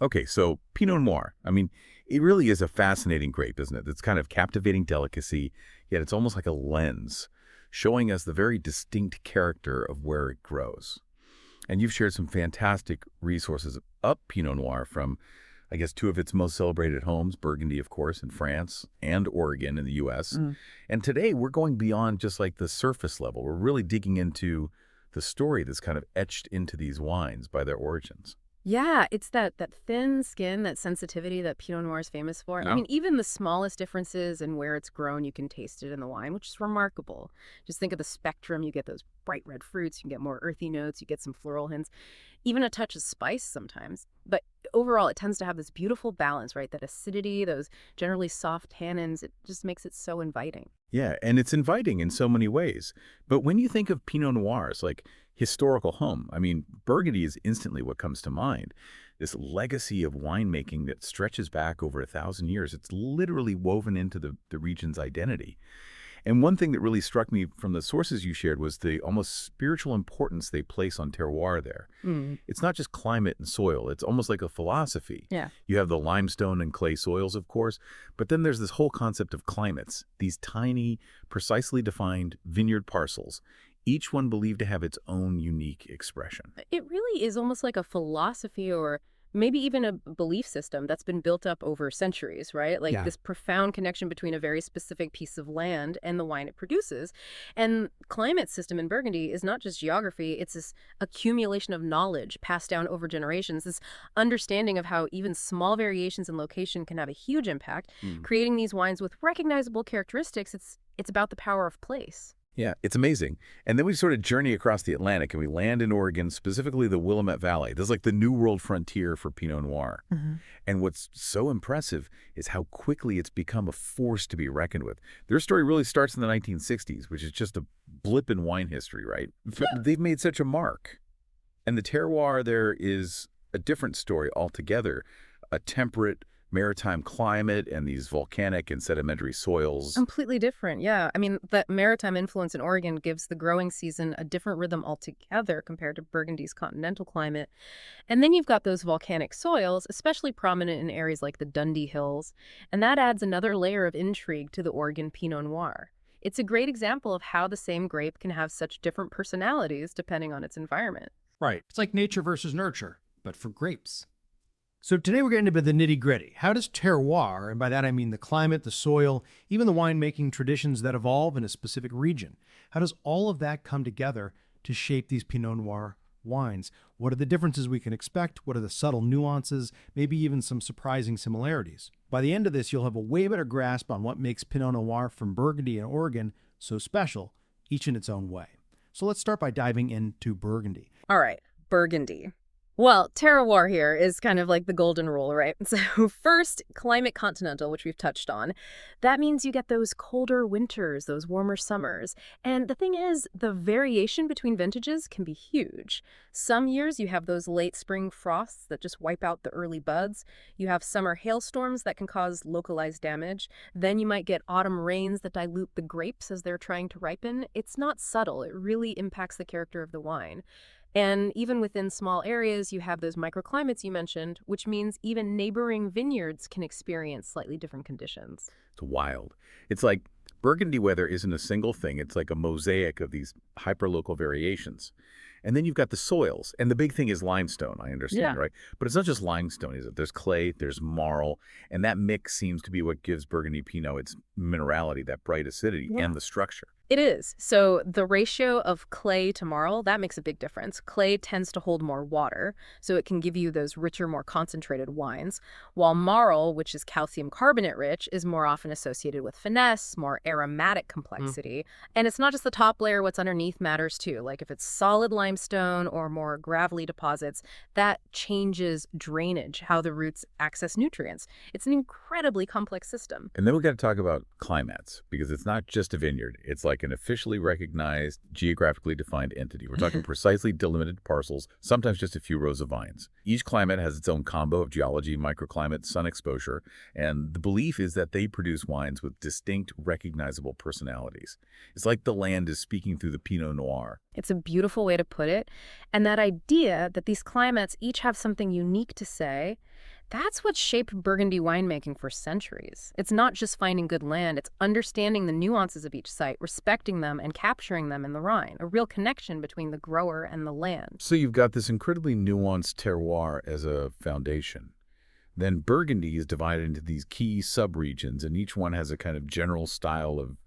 Okay, so Pinot Noir. I mean, it really is a fascinating grape, isn't it? It's kind of captivating delicacy, yet it's almost like a lens, showing us the very distinct character of where it grows. And you've shared some fantastic resources up Pinot Noir from, I guess, two of its most celebrated homes, Burgundy, of course, in France, and Oregon in the U.S. Mm. And today we're going beyond just like the surface level. We're really digging into the story that's kind of etched into these wines by their origins. Yeah, it's that thin skin, that sensitivity that Pinot Noir is famous for. I Yeah. mean, even the smallest differences in where it's grown, you can taste it in the wine, which is remarkable. Just think of the spectrum. You get those bright red fruits, you can get more earthy notes, you get some floral hints, even a touch of spice sometimes. But overall, it tends to have this beautiful balance, right? That acidity, those generally soft tannins, it just makes it so inviting. Yeah, and it's inviting in so many ways. But when you think of Pinot Noirs, like historical home, I mean, Burgundy is instantly what comes to mind. This legacy of winemaking that stretches back over 1,000 years. It's literally woven into the region's identity. And one thing that really struck me from the sources you shared was the almost spiritual importance they place on terroir there. Mm. It's not just climate and soil, it's almost like a philosophy. Yeah. You have the limestone and clay soils, of course, but then there's this whole concept of climates, these tiny, precisely defined vineyard parcels, each one believed to have its own unique expression. It really is almost like a philosophy or maybe even a belief system that's been built up over centuries, right? Like Yeah. this profound connection between a very specific piece of land and the wine it produces. And climate system in Burgundy is not just geography, it's this accumulation of knowledge passed down over generations, this understanding of how even small variations in location can have a huge impact. Creating these wines with recognizable characteristics, it's about the power of place. Yeah, it's amazing. And then we sort of journey across the Atlantic and we land in Oregon, specifically the Willamette Valley. This is like the new world frontier for Pinot Noir. And what's so impressive is how quickly it's become a force to be reckoned with. Their story really starts in the 1960s, which is just a blip in wine history, right? But they've made such a mark. And the terroir there is a different story altogether. A temperate maritime climate and these volcanic and sedimentary soils. Completely different, yeah. I mean, that maritime influence in Oregon gives the growing season a different rhythm altogether compared to Burgundy's continental climate. And then you've got those volcanic soils, especially prominent in areas like the Dundee Hills, and that adds another layer of intrigue to the Oregon Pinot Noir. It's a great example of how the same grape can have such different personalities depending on its environment. Right. It's like nature versus nurture, but for grapes. So today we're getting into the nitty-gritty. How does terroir, and by that I mean the climate, the soil, even the winemaking traditions that evolve in a specific region, how does all of that come together to shape these Pinot Noir wines? What are the differences we can expect? What are the subtle nuances? Maybe even some surprising similarities. By the end of this, you'll have a way better grasp on what makes Pinot Noir from Burgundy and Oregon so special, each in its own way. So let's start by diving into Burgundy. All right, Burgundy. Well, terroir here is kind of like the golden rule, right? So first, climate continental, which we've touched on. That means you get those colder winters, those warmer summers. And the thing is, the variation between vintages can be huge. Some years you have those late spring frosts that just wipe out the early buds. You have summer hailstorms that can cause localized damage. Then you might get autumn rains that dilute the grapes as they're trying to ripen. It's not subtle. It really impacts the character of the wine. And even within small areas, you have those microclimates you mentioned, which means even neighboring vineyards can experience slightly different conditions. It's wild. It's like Burgundy weather isn't a single thing. It's like a mosaic of these hyperlocal variations. And then you've got the soils. And the big thing is limestone, I understand, Yeah. right? But it's not just limestone, is it? There's clay, there's marl, and that mix seems to be what gives Burgundy Pinot its minerality, that bright acidity, Yeah. and the structure. It is. So the ratio of clay to marl, that makes a big difference. Clay tends to hold more water, so it can give you those richer, more concentrated wines, while marl, which is calcium carbonate rich, is more often associated with finesse, more aromatic complexity. And it's not just the top layer, what's underneath matters too. Like if it's solid limestone or more gravelly deposits, that changes drainage, how the roots access nutrients. It's an incredibly complex system. And then we got to talk about climates, because it's not just a vineyard. It's like like an officially recognized, geographically defined entity. We're talking precisely delimited parcels, sometimes just a few rows of vines. Each climate has its own combo of geology, microclimate, sun exposure, and the belief is that they produce wines with distinct, recognizable personalities. It's like the land is speaking through the Pinot Noir. It's a beautiful way to put it. And that idea that these climates each have something unique to say, that's what shaped Burgundy winemaking for centuries. It's not just finding good land, it's understanding the nuances of each site, respecting them, and capturing them in the Rhine, a real connection between the grower and the land. So you've got this incredibly nuanced terroir as a foundation. Then Burgundy is divided into these key subregions, and each one has a kind of general style of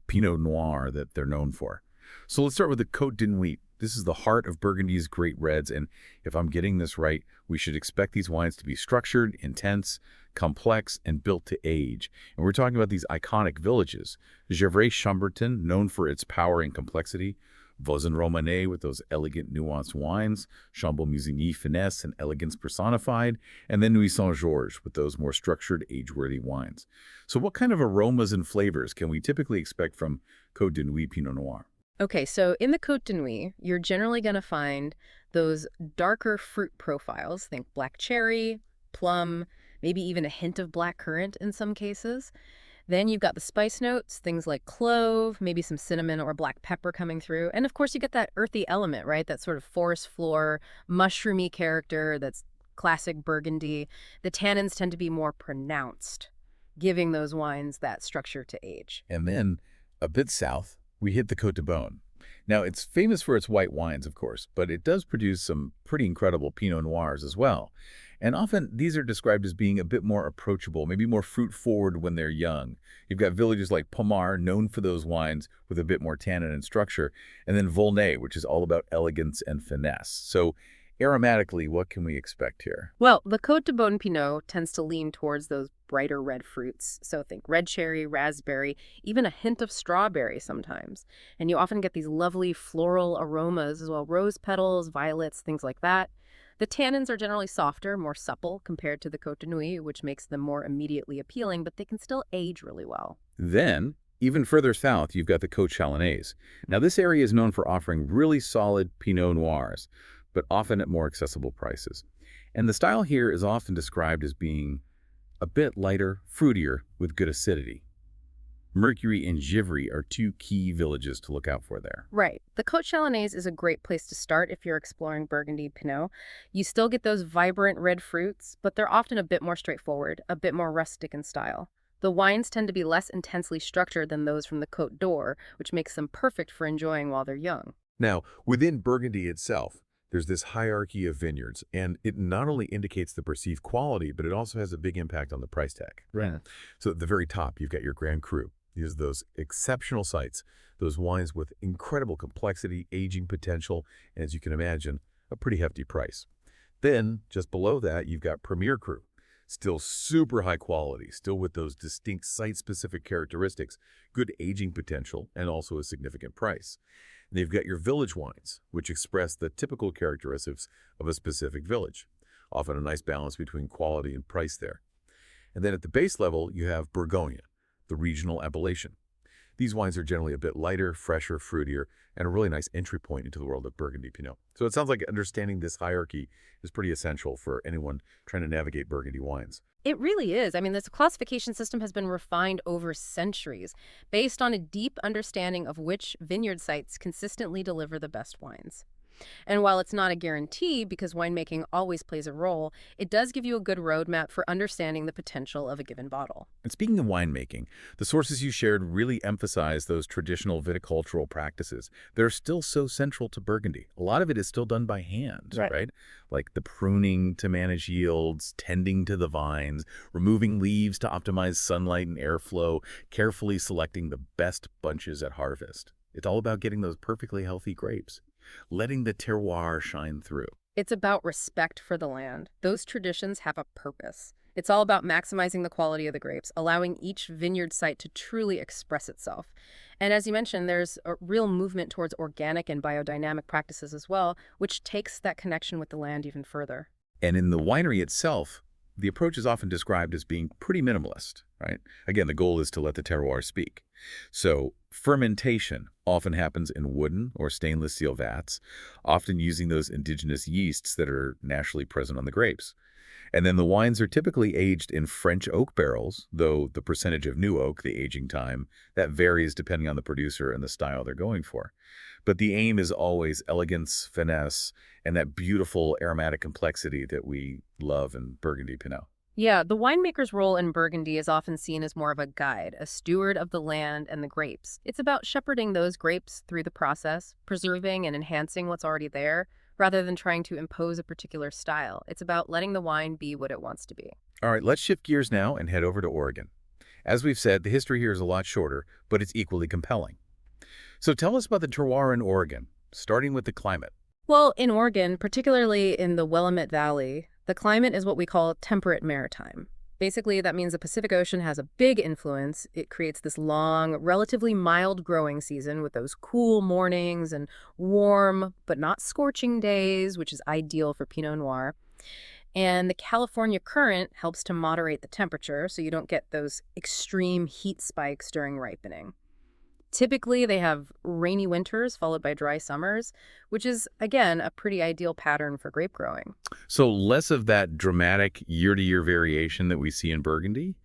Pinot Noir that they're known for. So let's start with the Côte de Nuit. This is the heart of Burgundy's great reds, and if I'm getting this right, we should expect these wines to be structured, intense, complex, and built to age. And we're talking about these iconic villages. Gevrey-Chambertin, known for its power and complexity. Vauzon-Romanée with those elegant, nuanced wines. Chambon-Musigny, finesse and elegance personified. And then Nuits Saint-Georges with those more structured, age-worthy wines. So what kind of aromas and flavors can we typically expect from Côte de Nuit Pinot Noir? Okay, so in the Côte de Nuit, you're generally going to find those darker fruit profiles. Think black cherry, plum, maybe even a hint of black currant in some cases. Then you've got the spice notes, things like clove, maybe some cinnamon or black pepper coming through. And of course, you get that earthy element, right? That sort of forest floor, mushroomy character that's classic Burgundy. The tannins tend to be more pronounced, giving those wines that structure to age. And then, a bit south, we hit the Côte de Beaune. Now, it's famous for its white wines, of course, but it does produce some pretty incredible Pinot Noirs as well. And often, these are described as being a bit more approachable, maybe more fruit-forward when they're young. You've got villages like Pommard, known for those wines with a bit more tannin and structure, and then Volnay, which is all about elegance and finesse. So, aromatically, what can we expect here? Well, the Côte de Beaune Pinot tends to lean towards those brighter red fruits. So think red cherry, raspberry, even a hint of strawberry sometimes. And you often get these lovely floral aromas as well, rose petals, violets, things like that. The tannins are generally softer, more supple compared to the Côte de Nuit, which makes them more immediately appealing, but they can still age really well. Then, even further south, you've got the Côte Chalonnaise. Now, this area is known for offering really solid Pinot Noirs, but often at more accessible prices. And the style here is often described as being a bit lighter, fruitier, with good acidity. Mercury and Givry are two key villages to look out for there. Right. The Côte Chalonnaise is a great place to start if you're exploring Burgundy Pinot. You still get those vibrant red fruits, but they're often a bit more straightforward, a bit more rustic in style. The wines tend to be less intensely structured than those from the Côte d'Or, which makes them perfect for enjoying while they're young. Now, within Burgundy itself, there's this hierarchy of vineyards, and it not only indicates the perceived quality, but it also has a big impact on the price tag. Right. So at the very top, you've got your Grand Cru. These are those exceptional sites, those wines with incredible complexity, aging potential, and as you can imagine, a pretty hefty price. Then, just below that, you've got Premier Cru. Still super high quality, still with those distinct site-specific characteristics, good aging potential, and also a significant price. And you've got your village wines, which express the typical characteristics of a specific village. Often a nice balance between quality and price there. And then at the base level, you have Borgonha, the regional appellation. These wines are generally a bit lighter, fresher, fruitier, and a really nice entry point into the world of Burgundy Pinot. So it sounds like understanding this hierarchy is pretty essential for anyone trying to navigate Burgundy wines. It really is. I mean, this classification system has been refined over centuries based on a deep understanding of which vineyard sites consistently deliver the best wines. And while it's not a guarantee, because winemaking always plays a role, it does give you a good roadmap for understanding the potential of a given bottle. And speaking of winemaking, the sources you shared really emphasize those traditional viticultural practices. They're still so central to Burgundy. A lot of it is still done by hand, right? Like the pruning to manage yields, tending to the vines, removing leaves to optimize sunlight and airflow, carefully selecting the best bunches at harvest. It's all about getting those perfectly healthy grapes, letting the terroir shine through. It's about respect for the land. Those traditions have a purpose. It's all about maximizing the quality of the grapes, allowing each vineyard site to truly express itself. And as you mentioned, there's a real movement towards organic and biodynamic practices as well, which takes that connection with the land even further. And in the winery itself, the approach is often described as being pretty minimalist, right? Again, the goal is to let the terroir speak. So fermentation, often happens in wooden or stainless steel vats, often using those indigenous yeasts that are naturally present on the grapes. And then the wines are typically aged in French oak barrels, though the percentage of new oak, the aging time, that varies depending on the producer and the style they're going for. But the aim is always elegance, finesse, and that beautiful aromatic complexity that we love in Burgundy Pinot. Yeah, the winemaker's role in Burgundy is often seen as more of a guide, a steward of the land and the grapes. It's about shepherding those grapes through the process, preserving and enhancing what's already there, rather than trying to impose a particular style. It's about letting the wine be what it wants to be. All right, let's shift gears now and head over to Oregon. As we've said, the history here is a lot shorter, but it's equally compelling. So tell us about the terroir in Oregon, starting with the climate. Well, in Oregon, particularly in the Willamette Valley, the climate is what we call temperate maritime. Basically, that means the Pacific Ocean has a big influence. It creates this long, relatively mild growing season with those cool mornings and warm but not scorching days, which is ideal for Pinot Noir. And the California current helps to moderate the temperature so you don't get those extreme heat spikes during ripening. Typically, they have rainy winters followed by dry summers, which is, again, a pretty ideal pattern for grape growing. So less of that dramatic year-to-year variation that we see in Burgundy,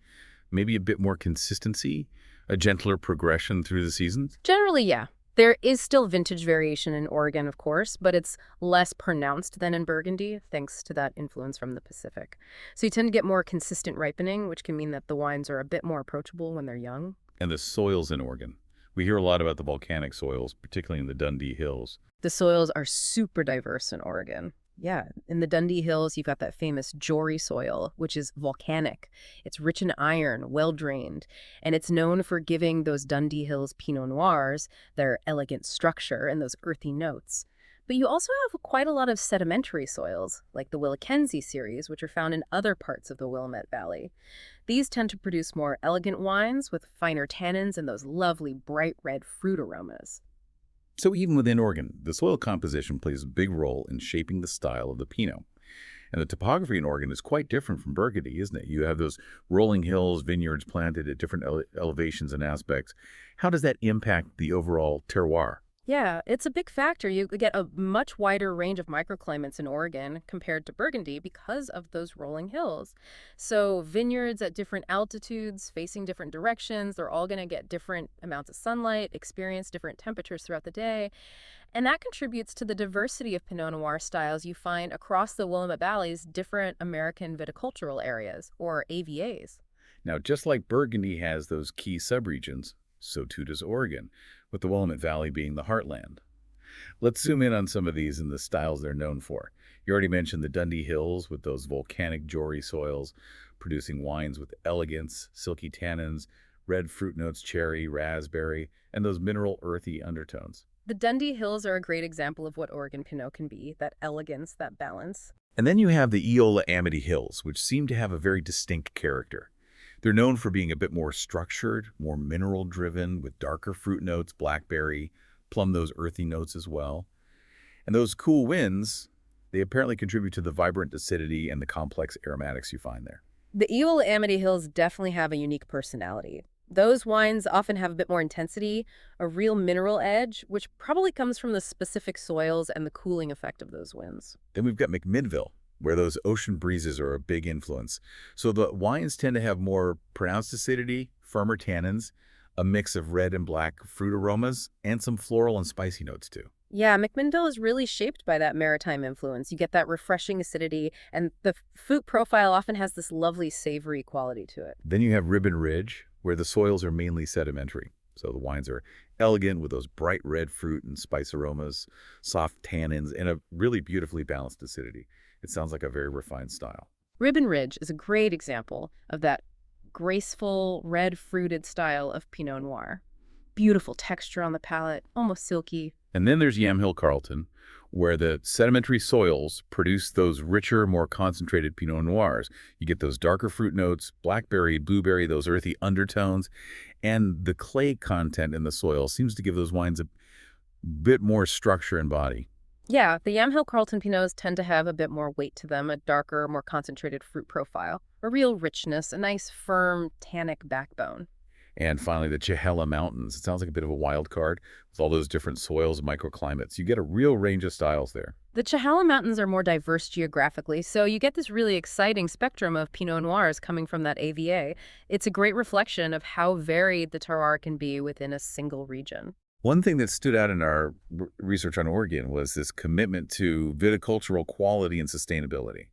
maybe a bit more consistency, a gentler progression through the seasons? Generally, yeah. There is still vintage variation in Oregon, of course, but it's less pronounced than in Burgundy, thanks to that influence from the Pacific. So you tend to get more consistent ripening, which can mean that the wines are a bit more approachable when they're young. And the soils in Oregon. We hear a lot about the volcanic soils, particularly in the Dundee Hills. The soils are super diverse in Oregon. Yeah, in the Dundee Hills, you've got that famous Jory soil, which is volcanic. It's rich in iron, well-drained, and it's known for giving those Dundee Hills Pinot Noirs their elegant structure and those earthy notes. But you also have quite a lot of sedimentary soils, like the Willackenzie series, which are found in other parts of the Willamette Valley. These tend to produce more elegant wines with finer tannins and those lovely bright red fruit aromas. So even within Oregon, the soil composition plays a big role in shaping the style of the Pinot. And the topography in Oregon is quite different from Burgundy, isn't it? You have those rolling hills, vineyards planted at different elevations and aspects. How does that impact the overall terroir? Yeah, it's a big factor. You get a much wider range of microclimates in Oregon compared to Burgundy because of those rolling hills. So vineyards at different altitudes, facing different directions, they're all going to get different amounts of sunlight, experience different temperatures throughout the day. And that contributes to the diversity of Pinot Noir styles you find across the Willamette Valley's different American viticultural areas, or AVAs. Now, just like Burgundy has those key subregions, so too does Oregon, with the Willamette Valley being the heartland. Let's zoom in on some of these and the styles they're known for. You already mentioned the Dundee Hills with those volcanic Jory soils, producing wines with elegance, silky tannins, red fruit notes, cherry, raspberry, and those mineral earthy undertones. The Dundee Hills are a great example of what Oregon Pinot can be, that elegance, that balance. And then you have the Eola Amity Hills, which seem to have a very distinct character. They're known for being a bit more structured, more mineral-driven, with darker fruit notes, blackberry, plum those earthy notes as well. And those cool winds, they apparently contribute to the vibrant acidity and the complex aromatics you find there. The Eola Amity Hills definitely have a unique personality. Those wines often have a bit more intensity, a real mineral edge, which probably comes from the specific soils and the cooling effect of those winds. Then we've got McMinnville, where those ocean breezes are a big influence. So the wines tend to have more pronounced acidity, firmer tannins, a mix of red and black fruit aromas, and some floral and spicy notes too. Yeah, McMinnville is really shaped by that maritime influence. You get that refreshing acidity, and the fruit profile often has this lovely savory quality to it. Then you have Ribbon Ridge, where the soils are mainly sedimentary. So the wines are elegant with those bright red fruit and spice aromas, soft tannins, and a really beautifully balanced acidity. It sounds like a very refined style. Ribbon Ridge is a great example of that graceful, red-fruited style of Pinot Noir. Beautiful texture on the palate, almost silky. And then there's Yamhill Carlton, where the sedimentary soils produce those richer, more concentrated Pinot Noirs. You get those darker fruit notes, blackberry, blueberry, those earthy undertones, and the clay content in the soil seems to give those wines a bit more structure and body. Yeah, the Yamhill Carlton Pinots tend to have a bit more weight to them, a darker, more concentrated fruit profile, a real richness, a nice, firm, tannic backbone. And finally, the Chehala Mountains. It sounds like a bit of a wild card with all those different soils and microclimates. You get a real range of styles there. The Chehala Mountains are more diverse geographically, so you get this really exciting spectrum of Pinot Noirs coming from that AVA. It's a great reflection of how varied the terroir can be within a single region. One thing that stood out in our research on Oregon was this commitment to viticultural quality and sustainability.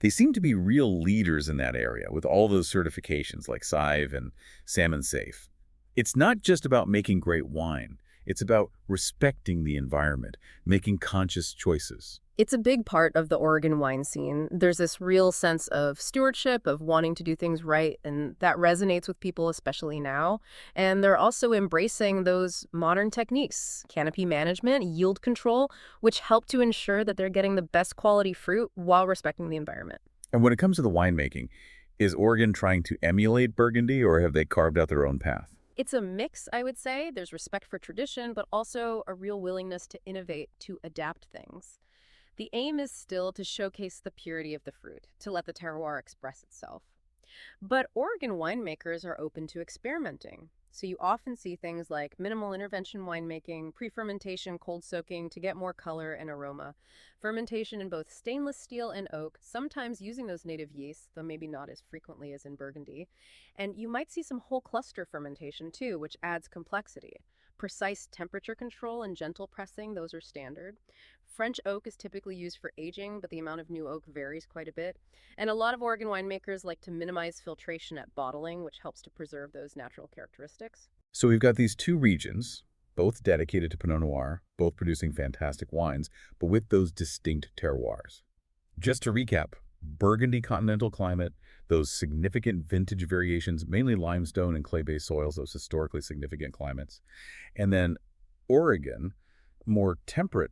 They seem to be real leaders in that area with all those certifications like Sive and Salmon Safe. It's not just about making great wine. It's about respecting the environment, making conscious choices. It's a big part of the Oregon wine scene. There's this real sense of stewardship, of wanting to do things right, and that resonates with people, especially now. And they're also embracing those modern techniques, canopy management, yield control, which help to ensure that they're getting the best quality fruit while respecting the environment. And when it comes to the winemaking, is Oregon trying to emulate Burgundy, or have they carved out their own path? It's a mix, I would say. There's respect for tradition, but also a real willingness to innovate, to adapt things. The aim is still to showcase the purity of the fruit, to let the terroir express itself. But Oregon winemakers are open to experimenting. So you often see things like minimal intervention winemaking, pre-fermentation, cold soaking to get more color and aroma, fermentation in both stainless steel and oak, sometimes using those native yeasts, though maybe not as frequently as in Burgundy. And you might see some whole cluster fermentation too, which adds complexity. Precise temperature control and gentle pressing, those are standard. French oak is typically used for aging, but the amount of new oak varies quite a bit. And a lot of Oregon winemakers like to minimize filtration at bottling, which helps to preserve those natural characteristics. So we've got these two regions, both dedicated to Pinot Noir, both producing fantastic wines, but with those distinct terroirs. Just to recap, Burgundy continental climate, those significant vintage variations, mainly limestone and clay-based soils, those historically significant climates. And then Oregon, more temperate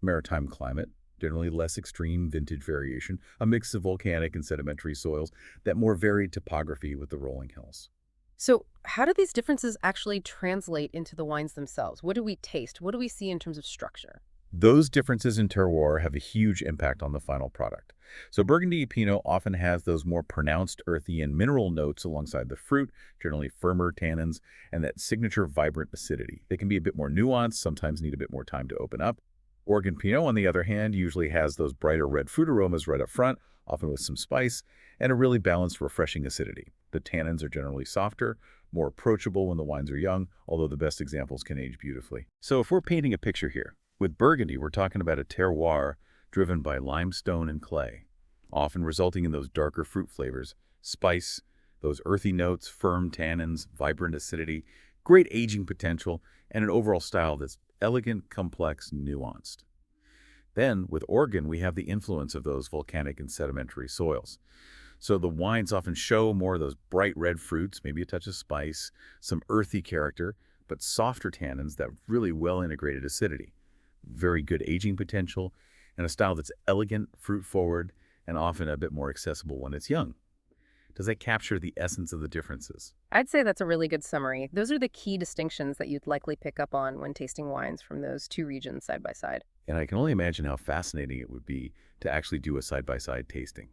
maritime climate, generally less extreme vintage variation, a mix of volcanic and sedimentary soils, that more varied topography with the rolling hills. So how do these differences actually translate into the wines themselves? What do we taste? What do we see in terms of structure? Those differences in terroir have a huge impact on the final product. So Burgundy Pinot often has those more pronounced earthy and mineral notes alongside the fruit, generally firmer tannins, and that signature vibrant acidity. They can be a bit more nuanced, sometimes need a bit more time to open up. Oregon Pinot, on the other hand, usually has those brighter red fruit aromas right up front, often with some spice, and a really balanced, refreshing acidity. The tannins are generally softer, more approachable when the wines are young, although the best examples can age beautifully. So if we're painting a picture here, with Burgundy, we're talking about a terroir driven by limestone and clay, often resulting in those darker fruit flavors, spice, those earthy notes, firm tannins, vibrant acidity, great aging potential, and an overall style that's elegant, complex, nuanced. Then, with Oregon, we have the influence of those volcanic and sedimentary soils. So the wines often show more of those bright red fruits, maybe a touch of spice, some earthy character, but softer tannins that really well-integrated acidity. Very good aging potential, and a style that's elegant, fruit-forward, and often a bit more accessible when it's young. Does that capture the essence of the differences? I'd say that's a really good summary. Those are the key distinctions that you'd likely pick up on when tasting wines from those two regions side by side. And I can only imagine how fascinating it would be to actually do a side-by-side tasting,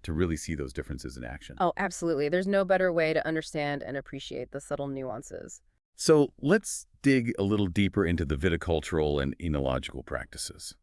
to really see those differences in action. Oh, absolutely. There's no better way to understand and appreciate the subtle nuances. So let's dig a little deeper into the viticultural and enological practices.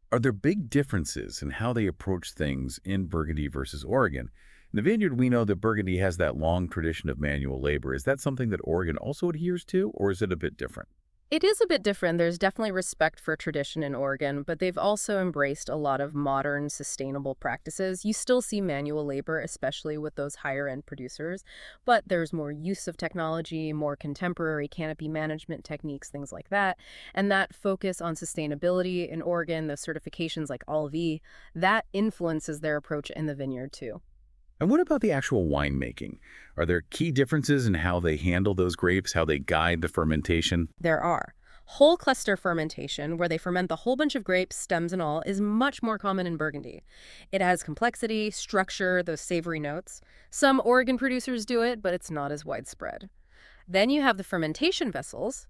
Are there big differences in how they approach things in Burgundy versus Oregon? In the vineyard, we know that Burgundy has that long tradition of manual labor. Is that something that Oregon also adheres to, or is it a bit different? It is a bit different. There's definitely respect for tradition in Oregon, but they've also embraced a lot of modern, sustainable practices. You still see manual labor, especially with those higher-end producers, but there's more use of technology, more contemporary canopy management techniques, things like that. And that focus on sustainability in Oregon, the certifications like OLV, that influences their approach in the vineyard too. And what about the actual winemaking? Are there key differences in how they handle those grapes, how they guide the fermentation? There are. Whole cluster fermentation, where they ferment the whole bunch of grapes, stems and all, is much more common in Burgundy. It has complexity, structure, those savory notes. Some Oregon producers do it, but it's not as widespread. Then you have the fermentation vessels.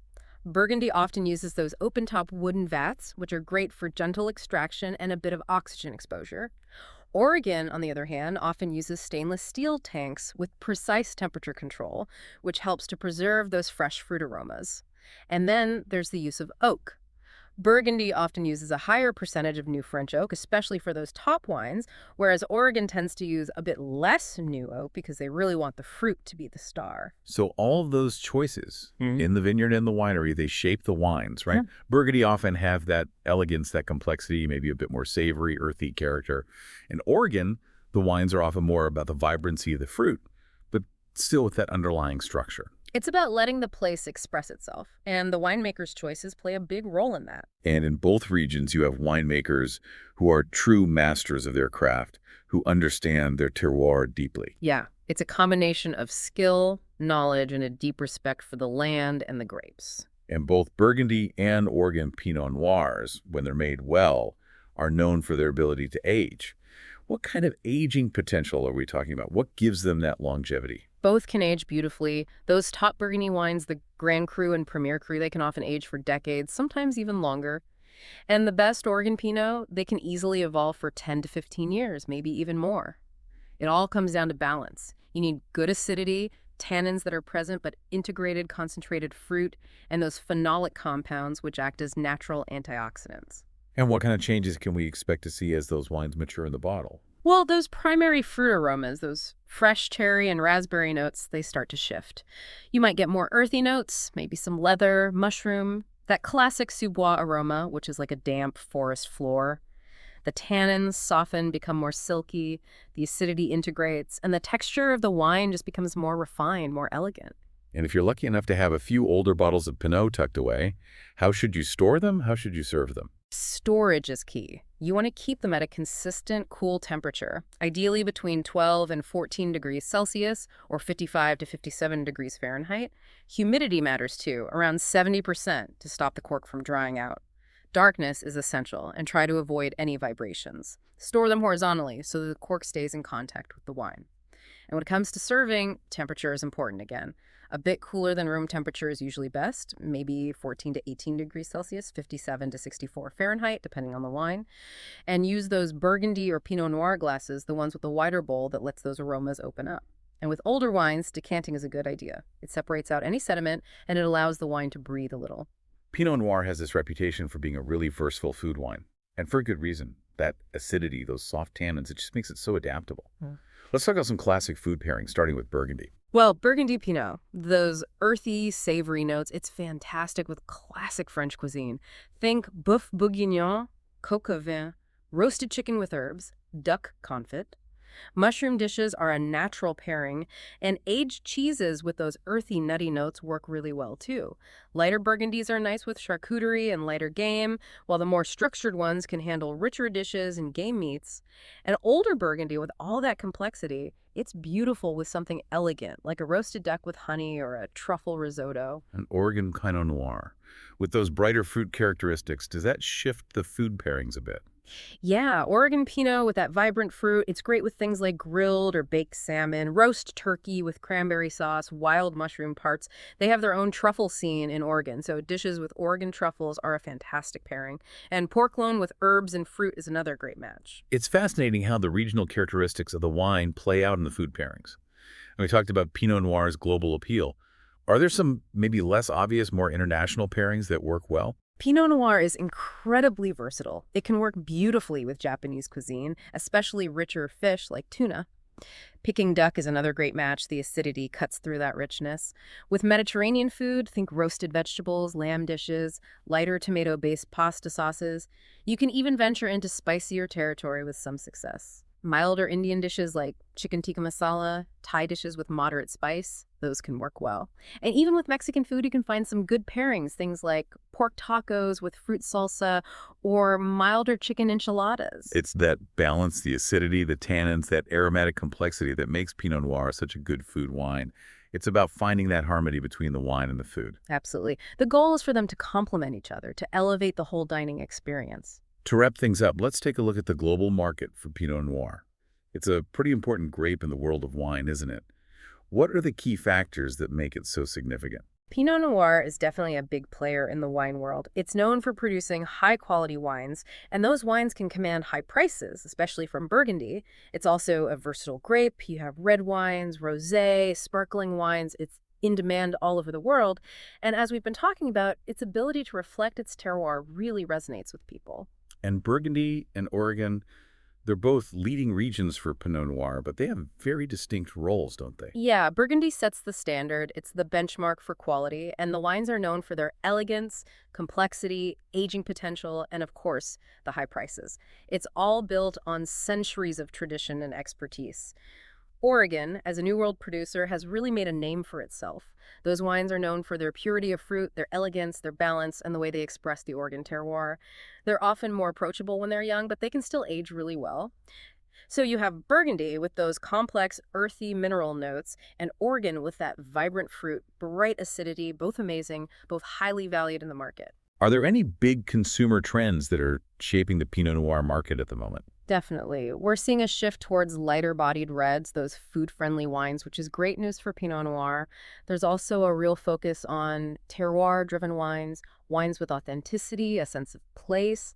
Burgundy often uses those open-top wooden vats, which are great for gentle extraction and a bit of oxygen exposure. Oregon, on the other hand, often uses stainless steel tanks with precise temperature control, which helps to preserve those fresh fruit aromas. And then there's the use of oak. Burgundy often uses a higher percentage of new French oak, especially for those top wines, whereas Oregon tends to use a bit less new oak because they really want the fruit to be the star. So all of those choices in the vineyard and the winery, they shape the wines, right? Yeah. Burgundy often have that elegance, that complexity, maybe a bit more savory, earthy character. In Oregon, the wines are often more about the vibrancy of the fruit, but still with that underlying structure. It's about letting the place express itself, and the winemaker's choices play a big role in that. And in both regions, you have winemakers who are true masters of their craft, who understand their terroir deeply. Yeah, it's a combination of skill, knowledge, and a deep respect for the land and the grapes. And both Burgundy and Oregon Pinot Noirs, when they're made well, are known for their ability to age. What kind of aging potential are we talking about? What gives them that longevity? Both can age beautifully. Those top Burgundy wines, the Grand Cru and Premier Cru, they can often age for decades, sometimes even longer. And the best Oregon Pinot, they can easily evolve for 10 to 15 years, maybe even more. It all comes down to balance. You need good acidity, tannins that are present, but integrated concentrated fruit, and those phenolic compounds which act as natural antioxidants. And what kind of changes can we expect to see as those wines mature in the bottle? Well, those primary fruit aromas, those fresh cherry and raspberry notes, they start to shift. You might get more earthy notes, maybe some leather, mushroom, that classic sous-bois aroma, which is like a damp forest floor. The tannins soften, become more silky, the acidity integrates, and the texture of the wine just becomes more refined, more elegant. And if you're lucky enough to have a few older bottles of Pinot tucked away, how should you store them? How should you serve them? Storage is key. You want to keep them at a consistent, cool temperature, ideally between 12 and 14 degrees Celsius or 55 to 57 degrees Fahrenheit. Humidity matters too, around 70% to stop the cork from drying out. Darkness is essential, and try to avoid any vibrations. Store them horizontally so that the cork stays in contact with the wine. And when it comes to serving, temperature is important again. A bit cooler than room temperature is usually best, maybe 14 to 18 degrees Celsius, 57 to 64 Fahrenheit, depending on the wine. And use those Burgundy or Pinot Noir glasses, the ones with the wider bowl that lets those aromas open up. And with older wines, decanting is a good idea. It separates out any sediment, and it allows the wine to breathe a little. Pinot Noir has this reputation for being a really versatile food wine, and for a good reason. That acidity, those soft tannins, it just makes it so adaptable. Let's talk about some classic food pairings, starting with Burgundy. Well, Burgundy Pinot, those earthy, savory notes, it's fantastic with classic French cuisine. Think boeuf bourguignon, coq au vin, roasted chicken with herbs, duck confit. Mushroom dishes are a natural pairing, and aged cheeses with those earthy, nutty notes work really well, too. Lighter Burgundies are nice with charcuterie and lighter game, while the more structured ones can handle richer dishes and game meats. An older Burgundy with all that complexity, it's beautiful with something elegant, like a roasted duck with honey or a truffle risotto. An Oregon Pinot Noir. With those brighter fruit characteristics, does that shift the food pairings a bit? Yeah, Oregon Pinot with that vibrant fruit, it's great with things like grilled or baked salmon, roast turkey with cranberry sauce, wild mushroom parts. They have their own truffle scene in Oregon, so dishes with Oregon truffles are a fantastic pairing. And pork loin with herbs and fruit is another great match. It's fascinating how the regional characteristics of the wine play out in the food pairings. And we talked about Pinot Noir's global appeal. Are there some maybe less obvious, more international pairings that work well? Pinot Noir is incredibly versatile. It can work beautifully with Japanese cuisine, especially richer fish like tuna. Peking duck is another great match. The acidity cuts through that richness. With Mediterranean food, think roasted vegetables, lamb dishes, lighter tomato-based pasta sauces. You can even venture into spicier territory with some success. Milder Indian dishes like chicken tikka masala, Thai dishes with moderate spice, those can work well. And even with Mexican food, you can find some good pairings, things like pork tacos with fruit salsa or milder chicken enchiladas. It's that balance, the acidity, the tannins, that aromatic complexity that makes Pinot Noir such a good food wine. It's about finding that harmony between the wine and the food. Absolutely. The goal is for them to complement each other, to elevate the whole dining experience. To wrap things up, let's take a look at the global market for Pinot Noir. It's a pretty important grape in the world of wine, isn't it? What are the key factors that make it so significant? Pinot Noir is definitely a big player in the wine world. It's known for producing high-quality wines, and those wines can command high prices, especially from Burgundy. It's also a versatile grape. You have red wines, rosé, sparkling wines. It's in demand all over the world. And as we've been talking about, its ability to reflect its terroir really resonates with people. And Burgundy and Oregon, they're both leading regions for Pinot Noir, but they have very distinct roles, don't they? Yeah, Burgundy sets the standard. It's the benchmark for quality, and the wines are known for their elegance, complexity, aging potential, and of course, the high prices. It's all built on centuries of tradition and expertise. Oregon, as a New World producer, has really made a name for itself. Those wines are known for their purity of fruit, their elegance, their balance, and the way they express the Oregon terroir. They're often more approachable when they're young, but they can still age really well. So you have Burgundy with those complex, earthy mineral notes, and Oregon with that vibrant fruit, bright acidity, both amazing, both highly valued in the market. Are there any big consumer trends that are shaping the Pinot Noir market at the moment? Definitely. We're seeing a shift towards lighter-bodied reds, those food-friendly wines, which is great news for Pinot Noir. There's also a real focus on terroir-driven wines, wines with authenticity, a sense of place.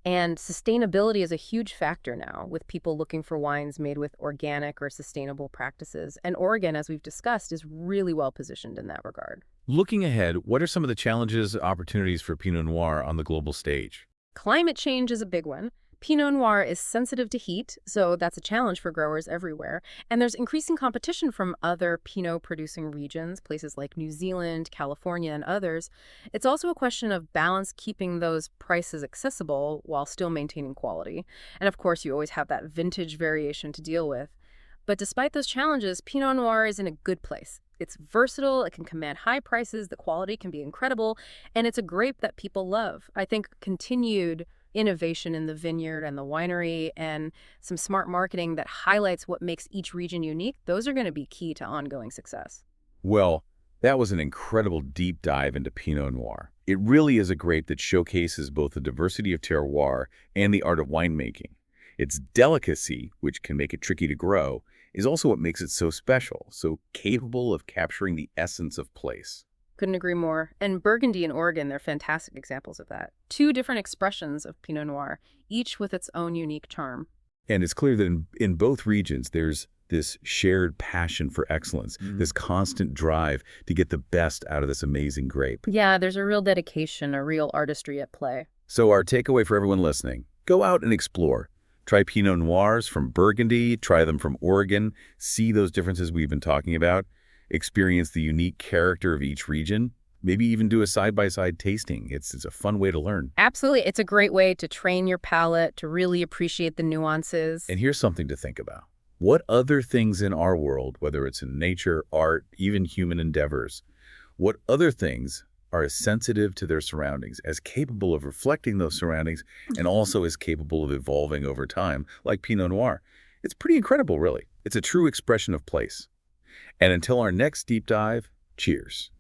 And sustainability is a huge factor now, with people looking for wines made with organic or sustainable practices. And Oregon, as we've discussed, is really well positioned in that regard. Looking ahead, what are some of the challenges, opportunities for Pinot Noir on the global stage? Climate change is a big one. Pinot Noir is sensitive to heat, so that's a challenge for growers everywhere. And there's increasing competition from other Pinot producing regions, places like New Zealand, California, and others. It's also a question of balance, keeping those prices accessible while still maintaining quality. And of course, you always have that vintage variation to deal with. But despite those challenges, Pinot Noir is in a good place. It's versatile, it can command high prices, the quality can be incredible, and it's a grape that people love. I think continued innovation in the vineyard and the winery and some smart marketing that highlights what makes each region unique, those are going to be key to ongoing success. Well, that was an incredible deep dive into Pinot Noir. It really is a grape that showcases both the diversity of terroir and the art of winemaking. Its delicacy, which can make it tricky to grow, is also what makes it so special, so capable of capturing the essence of place. Couldn't agree more. And Burgundy and Oregon, they're fantastic examples of that. Two different expressions of Pinot Noir, each with its own unique charm. And it's clear that in both regions, there's this shared passion for excellence, this constant drive to get the best out of this amazing grape. Yeah, there's a real dedication, a real artistry at play. So our takeaway for everyone listening, go out and explore. Try Pinot Noirs from Burgundy, try them from Oregon, see those differences we've been talking about, experience the unique character of each region, maybe even do a side-by-side tasting. It's a fun way to learn. Absolutely. It's a great way to train your palate, to really appreciate the nuances. And here's something to think about. What other things in our world, whether it's in nature, art, even human endeavors, what other things are as sensitive to their surroundings, as capable of reflecting those surroundings, and also as capable of evolving over time, like Pinot Noir? It's pretty incredible, really. It's a true expression of place. And until our next deep dive, cheers.